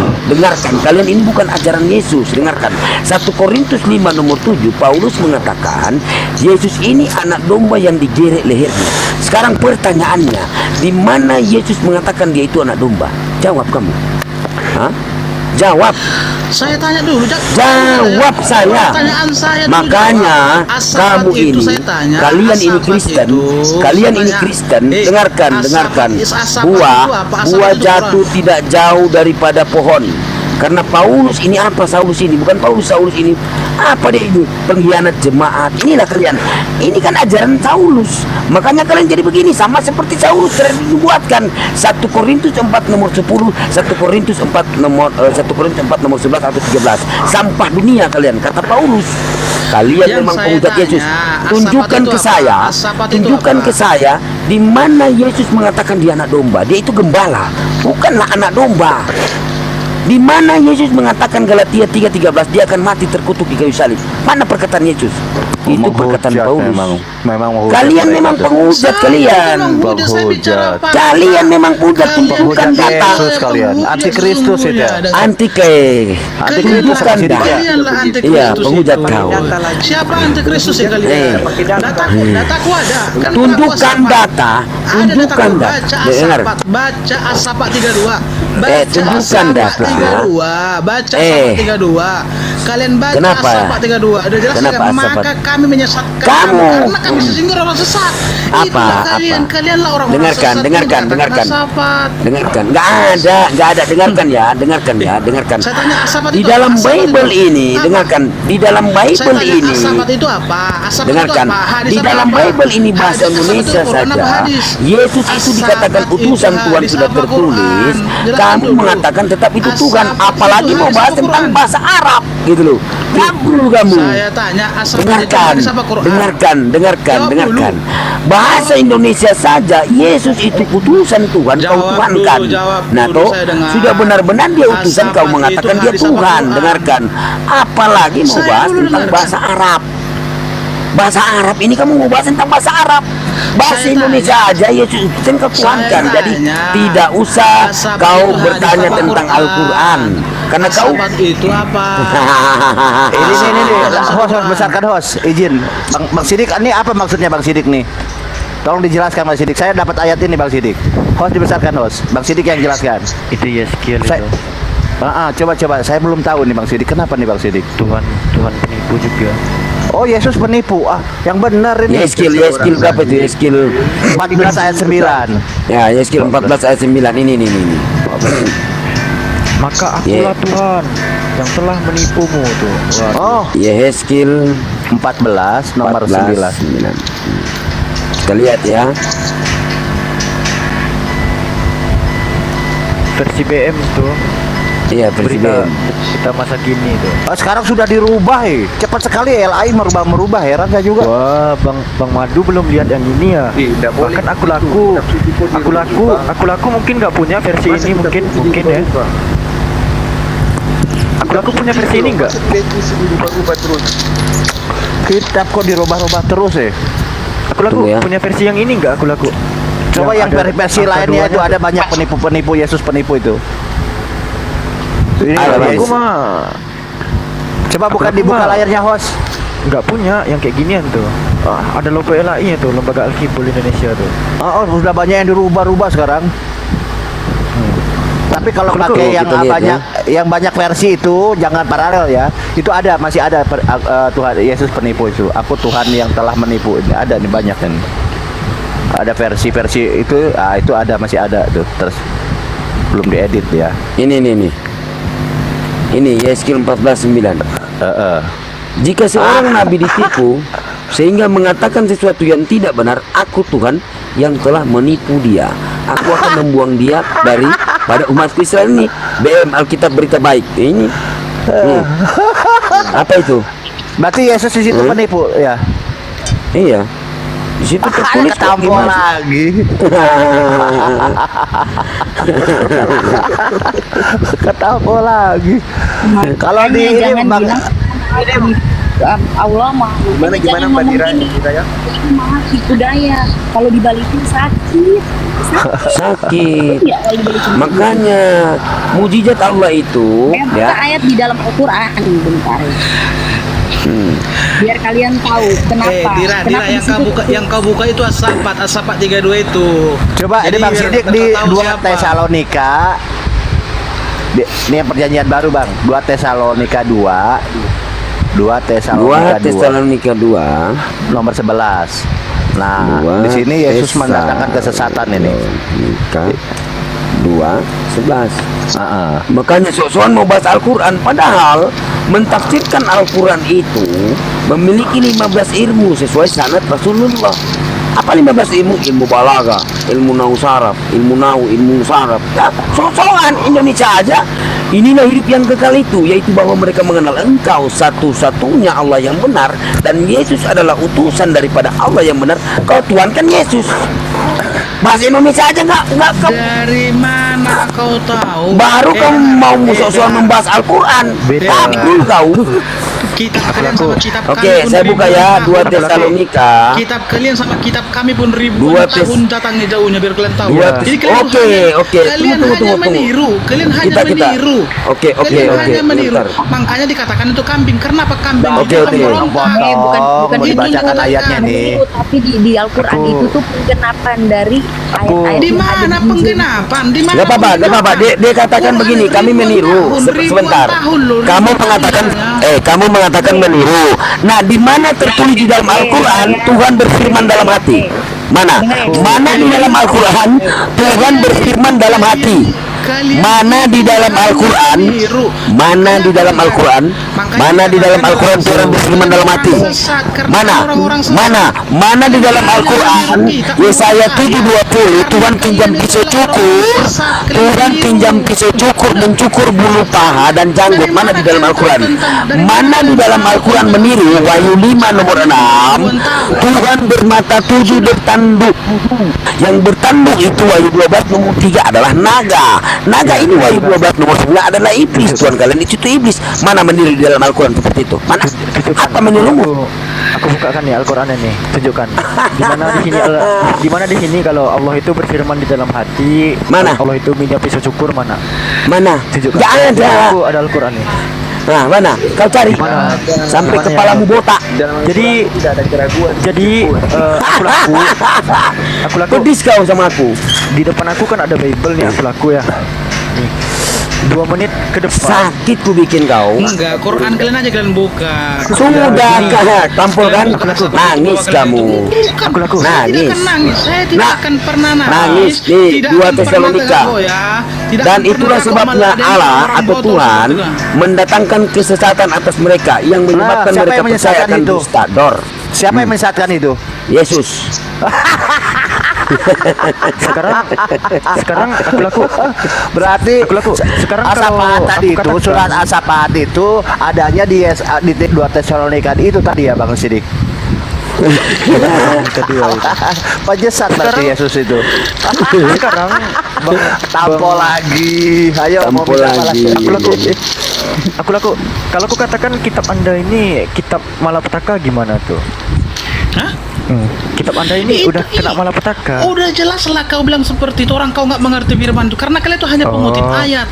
Kalian ini bukan ajaran Yesus, dengarkan. 1 Korintus 5 nomor 7, Paulus mengatakan, Yesus ini anak domba yang digeret lehernya. Sekarang pertanyaannya, di mana Yesus mengatakan dia itu anak domba? Jawab kamu. Hah? Jawab. Saya tanya dulu, Jawab saya. Pertanyaan saya dulu, Makanya jawab. Asabat kamu itu ini, saya tanya, kalian ini asabat Kristen, itu, kalian saya ini tanya, Kristen. asabat Dengarkan. itu apa? Buah Asabat itu jatuh orang. tidak jauh daripada pohon. Karena Paulus ini apa? Saulus ini bukan Saulus ini apa dia ini? Pengkhianat jemaat. Inilah kalian. Ini kan ajaran Saulus. Makanya kalian jadi begini, sama seperti Saulus sering dibuatkan. 1 Korintus 4 nomor 10, 1 Korintus 4 nomor 11 atau 13. Sampah dunia kalian, kata Paulus. Kalian Yang memang saya penghujat tanya, Yesus. asabat Tunjukkan itu ke apa? saya, Asabat itu tunjukkan apa? ke saya di mana Yesus mengatakan dia anak domba. Dia itu gembala, bukanlah anak domba. Di mana Yesus mengatakan Galatia 3:13 dia akan mati terkutuk di kayu salib? Mana perkataan Yesus? Itu perkataan Paulus. Memang menghujat Kalian mereka memang tuh. penghujat kalian. Penghujat, saya bicara Penghujat. fakta. Kalian memang penghujat, Kalian tunjukkan penghujat data. Yesus kalian. Penghujat Antikristus itu. sesungguhnya. Anti-ke. Antikristus Tunjukkan sama data. Kalianlah antikristus Iya, itu. penghujat kau. Siapa antikristus ya kalian? Dataku ada. Kan Tunjukkan aku asapat. data. Ada Tunjukkan dataku. data. Baca Dengar. asapat. Baca asapat 32. Tunjukkan asapat data. 32. Baca Eh. asapat 32. Kalian baca Kenapa? asapat 32. Ada jelas Kenapa nggak? asapat? Maka kami menyesatkan Kamu. karena kami sesungguhnya orang sesat. Apa? Itulah kalian. Apa? Kalianlah orang Dengarkan, sesat. dengarkan, Meninggalkan dengarkan. asapat. Dengarkan, nggak ada, dengarkan ya, dengarkan. Saya tanya asapat Di itu dalam apa? Asapat Bible itu ini, apa? dengarkan, di dalam Saya Bible tanya ini, asapat itu apa? Asapat dengarkan, itu apa? Hadis di apa dalam apa? Bible ini bahasa Hadis, asapat itu Indonesia Quran apa saja, hadis? Yesus itu Asapat dikatakan itu utusan Tuhan hadis sudah apa tertulis, Quran? Jelaskan kamu dulu. mengatakan tetap itu Tuhan, Asapat apalagi itu mau hadis bahas apa tentang Quran? bahasa Arab, gitu loh. Kabur kamu. Saya tanya asapat itu Dengarkan, hadis apa Quran? dengarkan. Jawab Bahasa Indonesia saja, Yesus itu utusan Tuhan, kau Jawab tuhankan. dulu, jawab Nah dulu, toh, saya dengar. sudah benar-benar dia utusan, kau Asapat mengatakan itu dia hadis apa Tuhan. Quran? Dengarkan, apalagi mau Saya bahas dulu tentang dengarkan. bahasa Arab. Bahasa Arab ini kamu mau bahas tentang bahasa Arab. Bahasa Saya Indonesia tanya. aja Yesus utusan kau tuhankan. Saya Jadi tanya. tidak usah Asapat kau itu hadis bertanya apa tentang Quran? Al-Quran. Karena kau Asapat itu apa? Ini host besarkan host izin Bang Sidik, ini apa maksudnya Bang Sidik nih? Tolong dijelaskan Bang Sidik. Saya dapat ayat ini Bang Sidik. Host dibesarkan host. Bang Sidik yang jelaskan. Itu ya skill Saya, itu. coba saya belum tahu nih Bang Sidik. Kenapa nih Bang Sidik? Tuhan penipu juga. Oh Yesus penipu. Yang benar ini. Yeskil berapa itu? Yeskil 14 ayat 9. ya, Yeskil 14 ayat 9 ini. Maka Yeah. akulah Tuhan yang telah menipumu tuh. Wah, Oh, Yeskil 14 nomor 9. 9. Kita lihat ya. versi BM tuh. Iya, presiden. Berita masa kini tuh. Oh, sekarang sudah dirubah Cepat sekali LAI merubah heran saya juga. Wah, Bang Madu belum lihat yang ini ya. Bahkan aku laku mungkin nggak punya versi ini mungkin ya. Aku punya versi ini enggak? Dirubah-rubah terus. Kitab kok dirubah-rubah terus ya? Aku Tunggu ya. punya versi yang ini enggak? Aku Coba yang ada versi angka lainnya itu duanya. ada banyak penipu-penipu Yesus penipu itu. Ini Ada, Yesus. Bang. Aku mah Coba bukan Aku dibuka mah- layarnya host. nggak punya yang kayak ginian tuh. Ada logo LAI-nya tuh, Lembaga Alkibul Indonesia tuh. Oh, sudah banyak yang dirubah-rubah sekarang. Tapi kalau Kalau pakai yang kita lihat banyak yang banyak versi itu jangan paralel ya. Itu ada masih ada Tuhan Yesus penipu itu. Aku Tuhan yang telah menipu. Ini ada nih banyak kan. Ada versi-versi itu itu ada masih ada tuh. Terus belum diedit ya. Ini. Ini Yeskil 14:9. Jika seorang nabi ditipu sehingga mengatakan sesuatu yang tidak benar, aku Tuhan yang telah menipu dia. Aku akan membuang dia pada umatku Israel ini. BM Alkitab Berita Baik. Ini. Apa itu? Berarti Yesus di situ penipu ya. Iya. Di situ tertulis kok Ketampol gimana? lagi. Ketampol lagi. Kalau di ini jangan Bang, bilang Allah mah Gimana jangan Mbak ngomong Dira gini. kita ya? Itu mah tipu daya, kalau dibalikin sakit Sakit. ya kalau dibalikin. Makanya mujizat Allah itu Buka ya. ayat di dalam Al-Quran bentar. Biar kalian tahu kenapa. Dira, kenapa yang di situ- kau buka itu As-Sapat 32 itu. coba ini Jadi Bang biar Sidik kau di tahu 2 siapa. Tesalonika. Ini yang perjanjian baru Bang. 2 Tesalonika 2. 2 Tesalonika 2 Tesalonika 2 nomor 11. Nah, 2 di sini Yesus mendatangkan kesesatan ini. Tesalonika 2:11. Heeh. Makanya sok-sokan mau bahas Al-Quran, padahal mentafsirkan Al-Quran itu memiliki 15 ilmu sesuai sanad Rasulullah. Apa 15 ilmu? Ilmu balaga, ilmu nahu saraf, ilmu nahu, ilmu saraf. Ya, sok-sokan Indonesia aja. Inilah hidup yang kekal itu, yaitu bahwa mereka mengenal Engkau satu-satunya Allah yang benar, dan Yesus adalah utusan daripada Allah yang benar. Kau Tuhan kan Yesus. Bahasa Indonesia aja nggak Dari mana kau tahu? baru kau mau sok-sokan membahas Al-Quran. Tapi kau. Kitab kalian sama kitab Oke, kami pun saya buka ribuan ya tahun. 2 Tesalonika. Kitab kalian sama kitab kami pun Dua ribuan tahun datangnya jauhnya biar kalian tahu. Dua- Jadi kalian Oke, oke. Kalian Tunggu. hanya meniru. Kalian hanya Kita. meniru. Oke. Kalian hanya meniru. Bentar. Makanya dikatakan itu kambing. Kenapa kambing? Oke, Itu oke. pemberontak. Bukan itu dibacakan bukan ayatnya nih. meniru, tapi di Al-Quran Aku- itu tuh penggenapan dari ayat-ayat Di yang ada mana di Injil. penggenapan? Di mana? Gak apa-apa, gak apa-apa. Dia katakan Quran begini, kami ribuan meniru. tahun, ribuan Sebentar. tahun loh, Kamu ribuan mengatakan, tahun, kamu mengatakan meniru. Nah, di mana tertulis di dalam Al-Quran Tuhan berfirman dalam hati? Mana? Mana di dalam Al-Quran Tuhan berfirman dalam hati? Kalian Mana di dalam Al-Quran? meniru. Mana di dalam Al-Quran? Mana di dalam Al-Quran Tuhan berfirman dalam hati? Mana? Mana di dalam Al-Quran? Yesaya 7:20 Tuhan pinjam pisau cukur. Tuhan pinjam pisau cukur mencukur bulu paha dan janggut. Mana di dalam Al-Quran? Mana di dalam Al-Quran meniru? Wahyu 5 nomor 6 Tuhan bermata 7 bertanduk. Yang bertanduk itu Wahyu 12 nomor 3 adalah naga. Naga ini Wahyu 12 nomor 9 adalah iblis. Tuhan kalian itu iblis. Mana meniru di dalam Al-Quran seperti itu? Mana? Apa menirumu? Aku bukakan nih Al-Qur'an ini, tunjukkan. Di mana di sini kalau Allah itu berfirman di dalam hati, Mana? Allah itu minyak pisau cukur mana? Mana? Tunjukkan. Gak ada. Aku ada Al-Qur'an nih. Nah, mana? Kau cari Mana? sampai Mana kepalamu yang- botak. Jadi Tidak ada keraguan. aku laku Pedis kau sama aku. di depan aku kan ada Bible nih, aku laku ya. Nih. 2 menit ke depan. Sakit ku bikin kau. Enggak, Quran kalian aja kalian buka. Sudah kah? Tampol kan? Nangis kamu. Bukan, Aku saya tidak nangis. akan nangis. Saya tidak Nah, akan pernah nangis. nangis. Nih, Tidak 2 akan pernah Tesalonika. tergoyah. Tidak Dan akan pernah itulah aku sebabnya meladeni Allah orang atau botol Tuhan seperti itu. mendatangkan kesesatan atas mereka yang menyebabkan siapa mereka yang percaya menyesatkan akan itu? dusta. Dor. Siapa yang menyesatkan itu? Yesus. Sekarang aku laku. Berarti Aku laku. Sekarang Asapahat kalau tadi aku itu katakan- surat Asapahat itu adanya di 2 Tesalonika itu tadi ya Bang Sidik. Kedua itu. Pantesan berarti Yesus itu. Sekarang Tampol lagi. Ayo mau Tampol minta balas. lagi. aku kalau aku katakan kitab Anda ini kitab malapetaka gimana tuh? Hah? Kitab Anda ini Itu, udah kena malapetaka. Udah jelas lah kau bilang seperti itu, orang kau nggak mengerti firman itu karena kalian itu hanya pengutip ayat.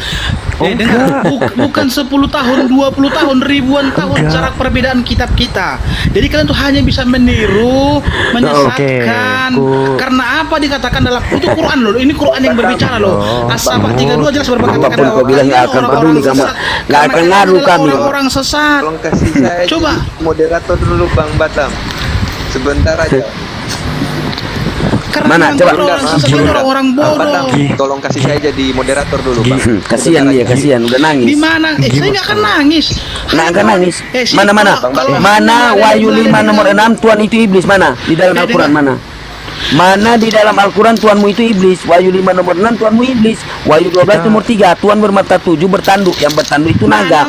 Dengar, bukan 10 tahun, 20 tahun, ribuan tahun jarak perbedaan kitab kita. Jadi kalian tuh hanya bisa meniru, menyesatkan. Karena apa dikatakan dalam itu Quran loh. Ini Quran yang berbicara loh. As-Sabah 32 jelas berkata Apapun kau bilang nggak akan peduli kamu, nggak akan ngaruh kami. Orang sesat. Tolong kasih saya Coba. jadi moderator dulu Bang Batam. Sebentar aja. Karena Mana? memang Coba. orang sesat itu orang Bang Batam, bodoh. tolong kasih saya jadi moderator dulu Bang. Kasihan dia, kasihan udah nangis. Di mana? Saya nggak akan nangis. Nggak akan nangis. Sih, Mana? kalau- Mana Wahyu 5 nomor 6 Tuhan itu iblis mana? Di dalam Al-Quran mana? Mana di dalam Al-Quran Tuhanmu itu iblis? Wahyu 5 nomor 6 Tuhanmu iblis. Wahyu 12 nomor 3 Tuhan bermata 7 bertanduk. Yang bertanduk itu naga.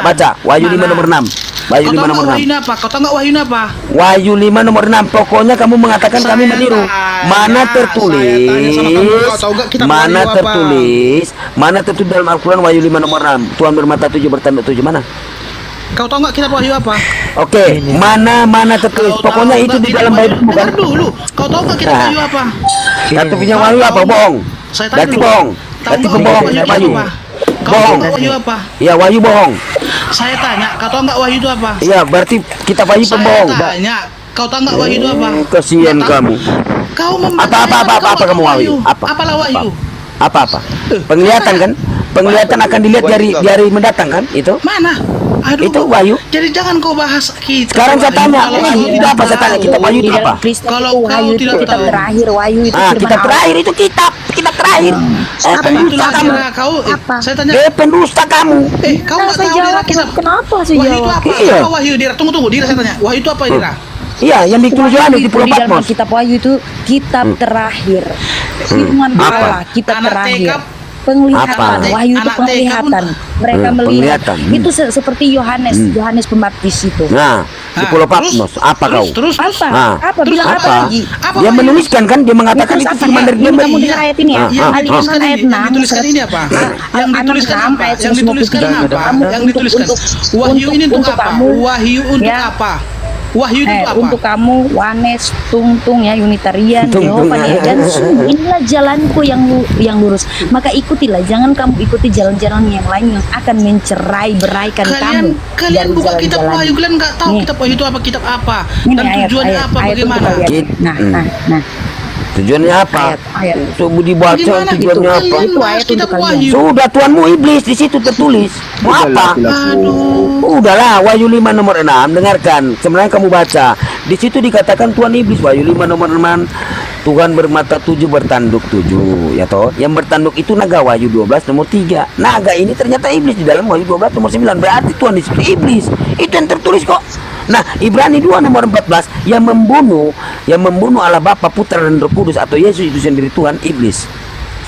Baca. Wahyu 5 nomor 6. Wahyu 5 nomor 6. Kau tahu nggak Wahyu apa? Wahyu 5 nomor 6. Pokoknya kamu mengatakan kami meniru. Mana tertulis? Mana tertulis dalam Al-Quran Wahyu 5 nomor 6 Tuhan bermata 7 bertanduk 7 mana? Kau tahu nggak kitab Wahyu apa? Oke, mana tertulis? Kau Pokoknya tahu itu nggak di kitab dalam Wahyu? Bible bukan? Dengar dulu. Kau tahu nggak kitab Nah. Wahyu apa? Kata punya Wahyu apa? Bohong. Saya tanya Berarti dulu. bohong. Tahu Berarti nggak pembohong. Wahyu Wahyu. apa? Kau tahu Bohong. nggak Wahyu apa? Iya, Wahyu bohong. Saya tanya, kau tahu nggak Wahyu itu apa? Iya, berarti kita Wahyu Saya pembohong. tanya, kau tahu nggak Wahyu itu apa? Kasihan Nggak tahu. kamu. Kau membaca Apa ayat, kau kamu nggak tahu Wahyu? Apa? Apalah Wahyu? Apa? Penglihatan kan? Penglihatan akan dilihat dari mendatang kan? Itu? Mana? Aduh, Itu Wahyu. Jadi jangan kau bahas kita. Sekarang saya tanya, Wahyu itu apa? Saya tanya, kitab Wahyu Di itu dalam apa? Kristen Kalau itu kau Wahyu itu tidak kitab tahu. terakhir, Wahyu itu Ah, firman kitab Allah. terakhir itu kitab terakhir. Apa itu Pendusta kamu. Dira? Kau Apa? saya tanya, Pendusta kamu. kau nggak Saya tahu Dira jawab, kitab kenapa saya Wahyu itu jawab? apa? Iya. Apa Wahyu Dira? Tunggu Dira saya tanya. Wahyu itu apa Dira? Iya, yang ditulis Yohanes di Pulau Di dalam Patmos. kitab Wahyu itu kitab terakhir. Firman Apa? Allah, kitab Anak terakhir. TK. Penglihatan, Apa? Wahyu itu Anak TK pun- penglihatan. Mereka melihat. penglihatan. Itu seperti Yohanes Pembaptis itu. Nah, di Pulau Patmos. Apa kau? Terus Apa? Ah. Apa? Terus Bilang apa Apa? lagi? Apa Dia Wahyu? menuliskan kan? Dia mengatakan Terus itu apa? firman dari dia. Ini kamu dengar ayat ini ya. Ah, Yang ah, dituliskan ayat ini, 6, yang dituliskan ini apa? Yang dituliskan enam, apa? ayat Yang dituliskan 153. apa? Kamu Yang dituliskan Wahyu ini untuk apa? kamu, Wahyu untuk ya. apa? Wahyu itu apa? Untuk kamu Wanes, Tungtung ya, Unitarian, Tungtung. Yehova ya, dan sungguh inilah jalanku yang lurus. Maka ikutilah, jangan kamu ikuti jalan-jalan yang lain yang akan mencerai-beraikan kamu. Kalian dari buka kitab jalan-jalan. Wahyu, kalian nggak tahu Nih. kitab Wahyu itu apa, kitab apa, Ini dan tujuannya apa, ayat bagaimana? untuk kalian. Nah. Tujuannya apa? Ayat. Coba dibaca Gimana tujuannya gitu? apa? Kalian Itu bahas ayat kitab untuk kalian. Wahyu. Sudah Tuhanmu iblis di situ tertulis. Mau apa? Udahlah, Wahyu 5 nomor 6, dengarkan. Sebenarnya kamu baca. Di situ dikatakan Tuhan iblis. Wahyu 5 nomor 6. Tuhan bermata 7 bertanduk 7, ya toh. Yang bertanduk itu naga. Wahyu 12 nomor 3. Naga ini ternyata iblis di dalam Wahyu 12 nomor 9. Berarti Tuhan disebut iblis. Itu yang tertulis kok. Nah, Ibrani 2 nomor 14, yang membunuh Allah Bapa, Putra dan Roh Kudus atau Yesus itu sendiri Tuhan, iblis.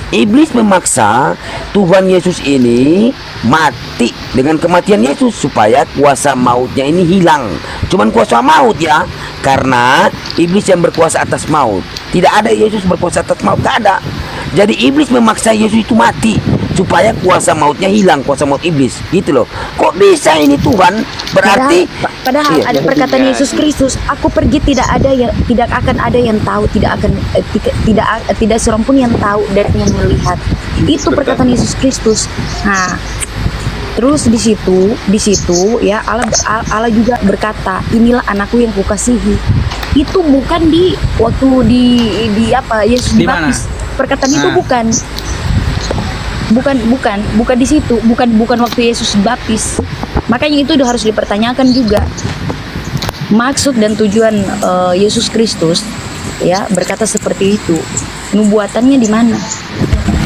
Iblis memaksa Tuhan Yesus ini mati dengan kematian Yesus supaya kuasa mautnya ini hilang. Cuman kuasa maut ya, karena iblis yang berkuasa atas maut. Tidak ada Yesus berkuasa atas maut, tak ada. Jadi iblis memaksa Yesus itu mati supaya kuasa mautnya hilang, kuasa maut iblis. Gitu loh. Kok bisa ini Tuhan? Berarti Padahal iya. ada perkataan Yesus Kristus, aku pergi tidak akan ada yang tahu, tidak seorang pun yang tahu dan yang melihat. Itu perkataan Yesus Kristus. Nah, terus di situ ya Allah juga berkata, inilah anakku yang kukasihi. Itu bukan di waktu di apa Yesus Di mana? dibaptis. Perkataan itu Nah. bukan di situ, bukan waktu Yesus dibaptis. Makanya itu harus dipertanyakan juga. Maksud dan tujuan Yesus Kristus ya berkata seperti itu. Nubuatannya di mana?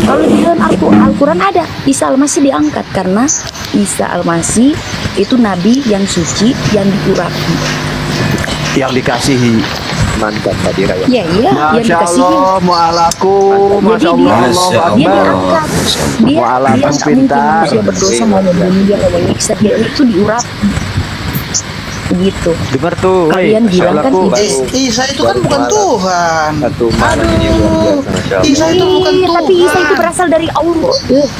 Kalau di dalam Al-Quran ada Isa Al-Masih diangkat karena Isa Al-Masih itu nabi yang suci yang diurapi. Yang dikasihi. Mantap Pak Dira ya. Ya, yang Masya dikasihi. Allah, mu'alaku, Masya Allah, Allahu Dia Akbar. diangkat. Dia Mu'alaf nggak mungkin pintar. manusia berdosa mau membunuh dia mau menyiksa dia, itu diurapi. begitu. Dengar tuh, Kalian bilang kan Isa itu kan bukan Tuhan. Satu mana ini luar biasa, Masya Allah. Isa itu bukan Tuhan. Tapi Isa itu berasal dari Allah.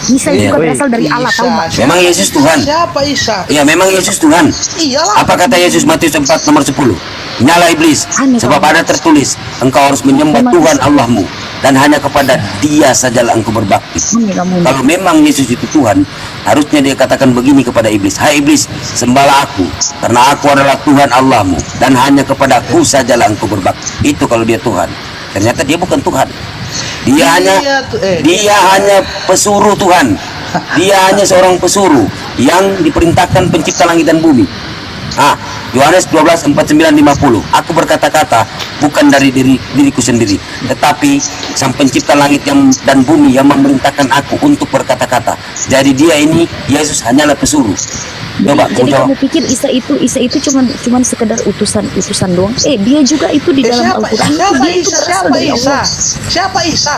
Isa itu Iya. kan berasal dari Allah, tahu nggak? Memang Yesus Tuhan. Siapa Isa? Ya memang Yesus Tuhan. Iyalah. Apa kata Yesus Matius 4 nomor 10? Nyala iblis, Aneh, sebab kamu. ada tertulis, engkau harus menyembah Memang Tuhan Yesus. Allahmu, dan hanya kepada Dia sajalah engkau berbakti. Aneh kamu. Kalau memang Yesus itu Tuhan, harusnya dia katakan begini kepada iblis, hai iblis, sembahlah aku, karena aku adalah Tuhan Allahmu, dan hanya kepada aku sajalah engkau berbakti. Itu kalau dia Tuhan. Ternyata dia bukan Tuhan. Dia hanya pesuruh Tuhan. Dia hanya seorang pesuruh yang diperintahkan pencipta langit dan bumi. Yohanes 12:49-50. Aku berkata-kata bukan dari diriku sendiri, tetapi Sang Pencipta langit dan bumi yang memerintahkan aku untuk berkata-kata. Jadi dia ini, Yesus hanyalah pesuruh. Coba Jadi kamu jawab. kamu pikir Isa itu cuman sekedar utusan doang? Dia juga itu di dalam Siapa Al-Quran. Isa? Dia itu berasal Siapa dari Isa? Allah. Siapa Isa?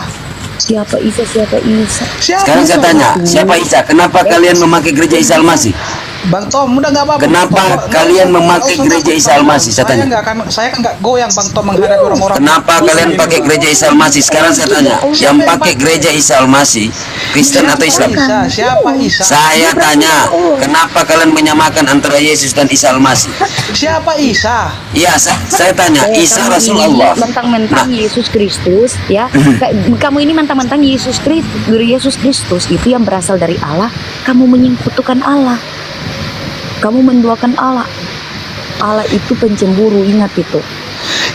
Siapa Isa? Siapa Isa? Sekarang saya tanya, siapa Isa? Kenapa kalian memakai gereja Isa Al-Masih? Bang Tom, udah nggak apa-apa. Kenapa Bang Tom. kalian Nggak memakai usah gereja takut, Isa Bang Tom. Al-Masih? Saya tanya. Saya kan nggak goyang Bang Tom menghadapi orang-orang. Kenapa kalian pakai gereja Isa Al-Masih? Sekarang saya tanya, yang pakai gereja Isa Al-Masih, Kristen atau Islam? Siapa Isa? Saya tanya, kenapa kalian menyamakan antara Yesus dan Isa Al-Masih? Siapa Isa? Iya, saya tanya, Isa Rasulullah. Mentang-mentang Yesus Kristus, ya. Kamu ini mentang-mentang Yesus Kristus itu yang berasal dari Allah. Kamu menyekutukan Allah. Kamu menduakan Allah. Allah itu pencemburu, ingat itu.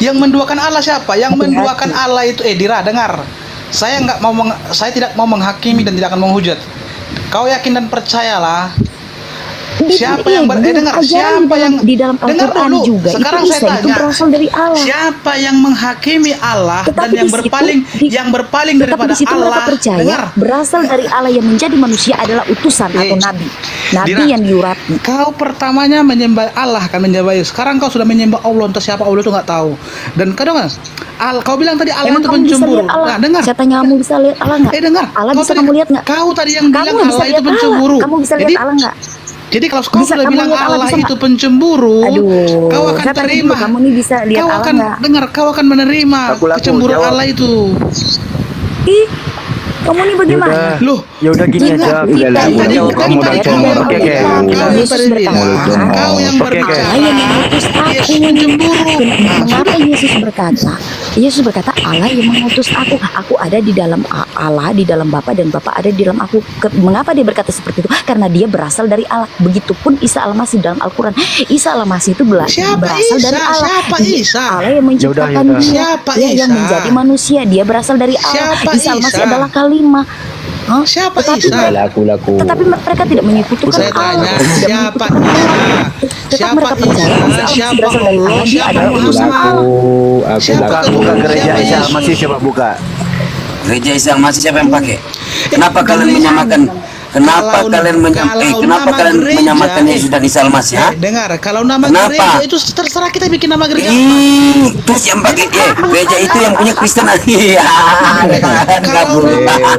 Yang menduakan Allah siapa? Yang menduakan Allah itu Dira, dengar. Saya tidak mau menghakimi dan tidak akan menghujat. Kau yakin dan percayalah. Siapa yang dengar? Siapa yang di dalam dengar Al-Quran dulu? juga Sekarang itu saya Isa itu tanya. berasal dari Allah. Siapa yang menghakimi Allah dan Tetapi yang di situ, berpaling tetapi daripada di situ mereka Allah? percaya Dengar. berasal dari Allah yang menjadi manusia adalah utusan atau nabi Dira, yang diurapi. Kau pertamanya menyembah Allah kan menyembah Yesus. Sekarang kau sudah menyembah Allah, entah siapa Allah itu nggak tahu. Dan kau bilang tadi Allah Emang itu kamu bisa pencemburu. lihat Allah? Nah, dengar. Saya tanya, kamu bisa lihat Allah nggak? Dengar. Allah Kau bisa tadi- kamu lihat nggak? Kau tadi yang Kamu bilang nggak bisa Allah itu lihat Allah. pencemburu. Kamu bisa lihat Allah nggak? Jadi kalau kau Bisa sudah kamu bilang lihat Allah, Allah bisa itu nggak? pencemburu, Aduh, kau akan saya tanya terima. dulu, kamu ini bisa lihat Kau Allah akan nggak? dengar, kau akan menerima Aku kecemburuan jawab. Allah itu. Ih, kamu ini bagaimana? Loh, Ya udah gini Dengar, aja. kita Tadi- ini tadi- kamu tadi- dari kau yang Al-Quran. berbicara, kau yang Yesus berbicara, berkata, kau yang Oke, berbicara. Allah yang mengutus aku. Yesus pencemburu. Mengapa Yesus berkata? Yesus berkata, Allah yang mengutus aku. Aku ada di dalam Allah, di dalam Bapa, dan Bapa ada di dalam aku. Mengapa dia berkata seperti itu? Karena dia berasal dari Allah. Begitupun Isa Al-Masih dalam Al-Quran. Isa Al-Masih itu Siapa berasal Isa? dari Allah. Siapa Isa? Allah yang menciptakan Yaudah. dia. Siapa Dia yang Isa? menjadi manusia. Dia berasal dari Allah. Siapa Isa Al-Masih Isa? adalah kalimah. Hah? Siapa Tetapi Isa? Tetapi mereka tidak menyekutukan Saya Allah. tanya, Tidak siapa menyekutukan Isa? Allah. Tetap Siapa mereka percaya Isa? Isa Siapa berasal dari Allah? Allah. Dia Siapa adalah utusan Muhammad? Allah. Siapa Buka Tuhan? gereja Siapa Isa Yesus? Al-Masih, coba buka. Gereja Isa Al-Masih siapa yang pakai? Kenapa kalian menyamakan? Kenapa Kalau- kalian kalau kenapa nama kalian gereja, menyamakan Yesus dan Isa Al-Masih? Ha? Dengar, kalau nama Kenapa? gereja itu terserah kita bikin nama gereja. Terus yang pakai gereja itu yang punya Kristen Iya. Kalau Gabung.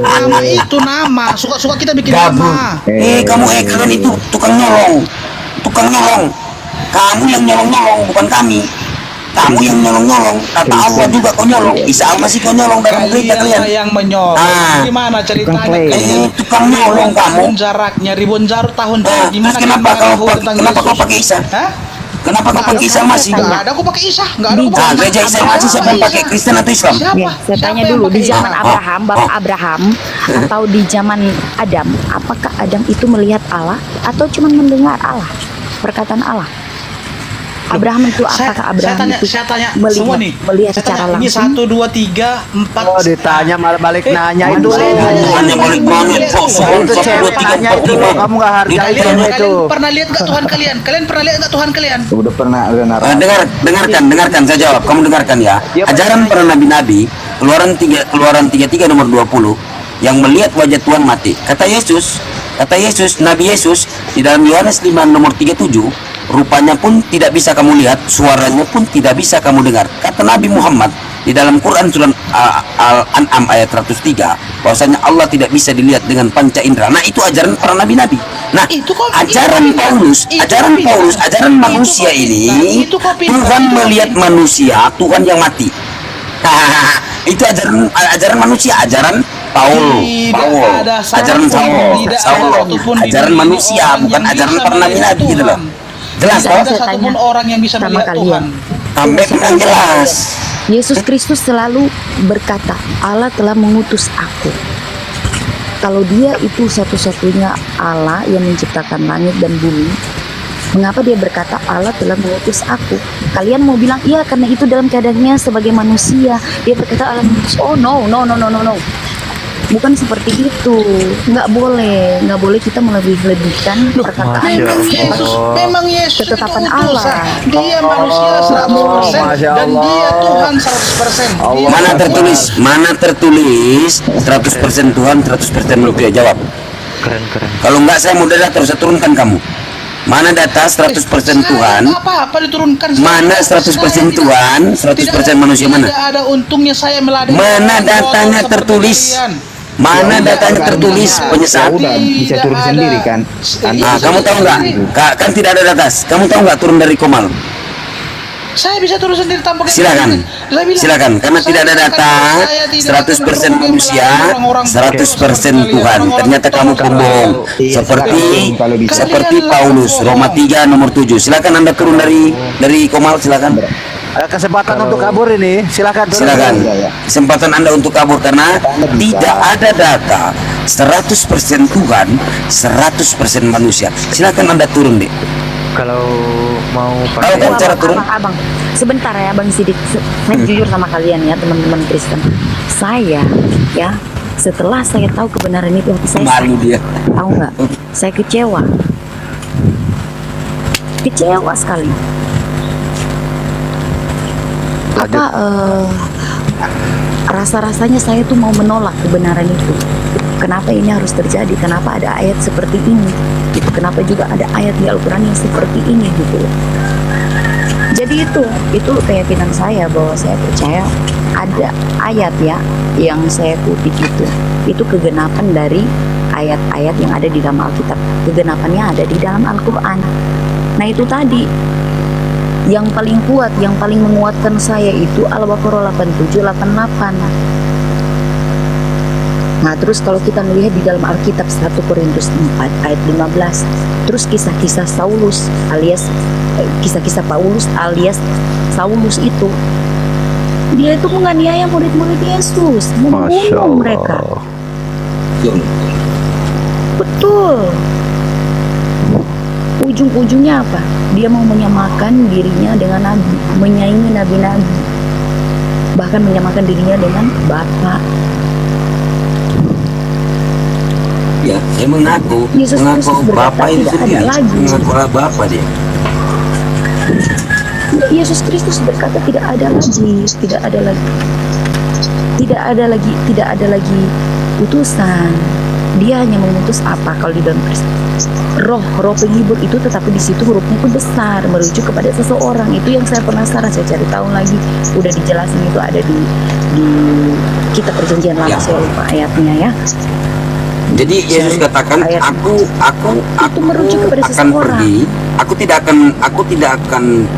nama itu nama, suka-suka kita bikin Gabung. nama. Kamu kalian itu tukang nyolong. Tukang nyolong. Kamu yang nyolong-nyolong, bukan kami. Kamu yang nyolong-nyolong. Kata Allah juga kau nyolong. Isa Al-Masih kau nyolong dalam gereja kalian. Yang menyolong. Ah. Gimana ceritanya? Tukang nyolong kamu. Tahun jaraknya ribuan tahun. Terus Gimana kenapa kita tahu kau tentang kenapa kau Yesus? pakai Isa? Hah? Kenapa kau pakai Isa Al-Masih? Nggak ada aku pakai Isa, nggak ada aku Nah, pakai gereja Isa Al-Masih siapa yang pakai, Kristen atau Islam? Siapa? Ya, saya Siapa tanya yang dulu, di pakai zaman Isa? Abraham, Bapak Abraham, atau di zaman Adam, apakah Adam itu melihat Allah atau cuma mendengar Allah, perkataan Allah? Abraham itu apakah Abraham itu saya tanya melihat, semua nih. melihat Saya secara tanya, ini langsung? 1, 2, 3, 4. Oh, ditanya malah balik nanya itu. Hanya balik balik Itu cewek nanya itu, kamu nggak hargai Kalian, cewek itu. kalian pernah lihat nggak Tuhan kalian? Kalian pernah lihat nggak Tuhan kalian? Udah pernah dengarkan saya jawab. Kamu dengarkan ya. Ajaran para nabi-nabi, Keluaran 33 nomor 20 yang melihat wajah Tuhan mati. Kata Yesus, Nabi Yesus di dalam Yohanes 5 nomor 37, rupanya pun tidak bisa kamu lihat, suaranya pun tidak bisa kamu dengar. Kata Nabi Muhammad Di dalam Quran surat Al-An'am ayat 103 bahwasanya Allah tidak bisa dilihat dengan panca indera. Nah, itu ajaran para nabi-nabi. Nah, Itu kok- ajaran Paulus, ajaran manusia ini Tuhan melihat manusia, Tuhan yang mati. Itu ajaran manusia, ajaran Paul, ada ajaran satupun, tidak ada Saul, satupun di ajaran dunia manusia, orang bukan yang ajaran bisa para melihat nabi-nabi gitu loh. Tuhan. Jelas Tidak toh? ada satupun Saya orang yang bisa sama melihat kalian. Tuhan. Sampai bilang jelas. Yesus Kristus selalu berkata, Allah telah mengutus aku. Kalau dia itu satu-satunya Allah yang menciptakan langit dan bumi, mengapa dia berkata Allah telah mengutus aku? Kalian mau bilang iya karena itu dalam keadaannya sebagai manusia. Dia berkata Allah mengutus. Oh no. Bukan seperti itu. Nggak boleh kita melebih-lebihkan perkataan Memang Yesus itu ketetapan utusan. Allah. Dia manusia 100% Masya dan Allah. dia Tuhan 100%. Dia Mana tertulis 100% Tuhan, 100% manusia? Jawab. Keren. Kalau enggak saya mau data terus saya turunkan kamu. Mana data 100% Tuhan? Apa diturunkan? Mana 100% Tuhan, 100% manusia mana? Tidak ada untungnya saya meladeni. Mana datanya tertulis? Mana datanya tertulis penyesat? Udah bisa turun sendiri kan. Ah, kamu tahu nggak? Kan tidak ada data. Kamu tahu nggak turun dari Komal? Saya bisa turun sendiri tanpa Silakan, karena tidak ada data 100% manusia, 100% Tuhan. Ternyata kamu pembohong. Seperti Paulus, Roma 3 nomor 7. Silakan Anda turun dari Komal, silakan. Kesempatan untuk kabur ini, silakan. Silakan. Kesempatan Anda untuk kabur karena tidak ada data 100% Tuhan, 100% manusia. Silakan Anda turun deh. Kalau mau Tahu pakai kan cara turun? Abang, sebentar ya Bang Sidik. Saya jujur sama kalian ya teman-teman Kristen. Saya ya setelah saya tahu kebenaran itu hati saya Malu dia. tahu nggak? Saya kecewa sekali. Rasa-rasanya saya tuh mau menolak kebenaran itu. Kenapa ini harus terjadi? Kenapa ada ayat seperti ini? Gitu. Kenapa juga ada ayat di Al-Quran yang seperti ini gitu. Jadi itu keyakinan saya bahwa saya percaya ada ayat ya yang saya kutip itu kegenapan dari ayat-ayat yang ada di dalam Alkitab. Kegenapannya ada di dalam Al-Quran. Nah itu tadi yang paling kuat, yang paling menguatkan saya itu Al-Baqarah 87-88. Nah terus kalau kita melihat di dalam Alkitab 1 Korintus 4 ayat 15, terus kisah-kisah Saulus alias kisah-kisah Paulus alias Saulus itu, dia itu menganiaya murid-murid Yesus, membunuh mereka. Betul. Ujung-ujungnya apa? Dia mau menyamakan dirinya dengan nabi, menyaingi nabi-nabi, bahkan menyamakan dirinya dengan Bapa. Ya, saya mengaku Yesus Kristus berkata, Bapak itu tidak ada sendiri. lagi. Mengaku Allah Bapak dia. Yesus Kristus berkata tidak ada lagi utusan. Dia hanya mengutus apa kalau di dalam Kristus? Roh penghibur itu, tetapi di situ hurufnya itu besar, merujuk kepada seseorang. Itu yang saya penasaran, saya cari tahu lagi. Udah dijelasin itu ada di kitab perjanjian lama, Ya. saya lupa ayatnya ya. Jadi Yesus katakan, Ayat. aku Itu merujuk kepada akan seseorang. pergi. Aku tidak akan